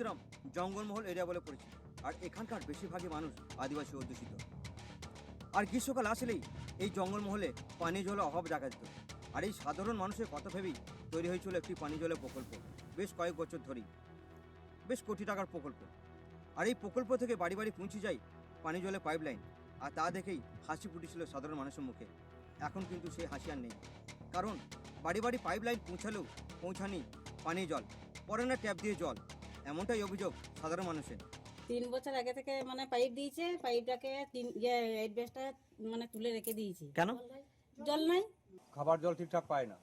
বিশ্রাম জঙ্গলমহল এরিয়া বলে পরিচিত, আর এখানকার বেশিরভাগই মানুষ আদিবাসী অধ্যুষিত। আর গ্রীষ্মকাল আসলেই এই জঙ্গলমহলে পানীয় জলের অভাব দেখা যেত। আর এই সাধারণ মানুষের কথা ভেবেই তৈরি হয়েছিল একটি পানীয় জলের প্রকল্প, বেশ কয়েক বছর ধরেই, বেশ কোটি টাকার প্রকল্প। আর এই প্রকল্প থেকে বাড়ি বাড়ি পৌঁছে যায় পানীয় জলের পাইপলাইন, আর তা দেখেই হাসি ফুটেছিল সাধারণ মানুষের মুখে। এখন কিন্তু সেই হাসি আর নেই, কারণ বাড়ি বাড়ি পাইপলাইন পৌঁছানি পানীয় জল, পরে না ট্যাপ দিয়ে জল, এমনটাই অভিযোগ সাধারণ মানুষের। 3 বছর আগে থেকে মানে পাইপ দিয়েছে, পাইপটাকে 8 বেসটা মানে তুলে রেখে দিয়েছি। কেন? জল নাই, খাবার জল ঠিকঠাক পায় না।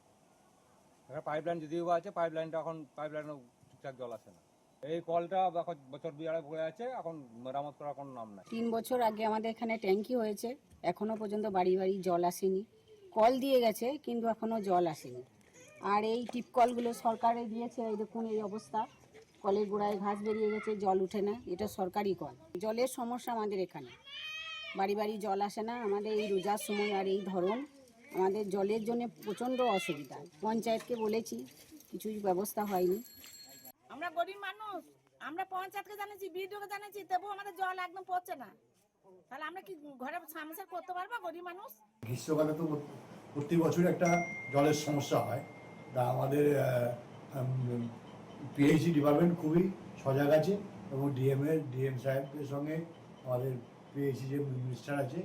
এখানে পাইপলাইন যদিও বা আছে, পাইপলাইনটা এখন পাইপলাইনও ঠিকঠাক জল আসে না। এই কলটা বছর 2-2.5 পড়ে আছে, এখন মেরামত করার কোনো নাম নাই। 3 বছর আগে আমাদের এখানে ট্যাঙ্কি হয়েছে, এখনো পর্যন্ত বাড়ি বাড়ি জল আসেনি। কল দিয়ে গেছে কিন্তু এখনো জল আসেনি। আর এই টিপ কলগুলো সরকারে দিয়েছে, এই দেখুন এই অবস্থা, কলের গোড়ায় ঘাস বেরিয়ে গেছে, জল উঠে না। এটা সরকারি কল। জলের সমস্যা আমাদের এখানে, বাড়ি বাড়ি জল আসে না। আমাদের এই রোজার সময় আর এই ধরন আমাদের জলের জন্য প্রচণ্ড অসুবিধা। পঞ্চায়েতকে বলেছি, কিছুই ব্যবস্থা হয়নি। আমরা গরিব মানুষ, আমরা পঞ্চায়েতকে জানিয়েছি, বিডিওকে জানিয়েছি, তবুও আমাদের জল একদম পড়ছে না। তাহলে আমরা কি ঘরে সংসার করতে পারবো গরিব মানুষ? গ্রীষ্মকালে তো প্রতি বছর একটা জলের সমস্যা হয়। তা আমাদের পিএইচই ডিপার্টমেন্ট খুবই সজাগ আছে, এবং ডিএম সাহেবের সঙ্গে আমাদের পিএইচি যে মিনিস্টার আছে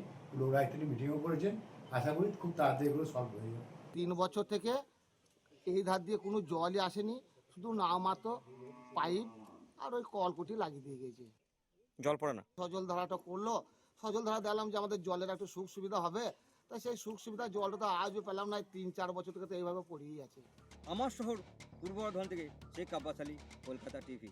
ওরা একটা মিটিংও করেছেন। আশা করি খুব তাড়াতাড়ি এগুলো সলভ হয়ে যাবে। 3 বছর থেকে এই ধার দিয়ে কোনো জলই আসেনি, শুধু নামমাত্র পাইপ আর ওই কলকুটি লাগিয়ে দিয়ে গেছে। জল পড়ে না। সজল ধারাটা করলো, সজল ধারা দিলাম যে আমাদের জলের একটু সুখ সুবিধা হবে, তা সেই সুখ সুবিধা জলটা তো আজও পেলাম না। 3-4 বছর থেকে তো এইভাবে পড়েই আছে। আমার শহর পূর্ব বর্ধমান থেকে শেখ আব্বাস আলী, কলকাতা টিভি।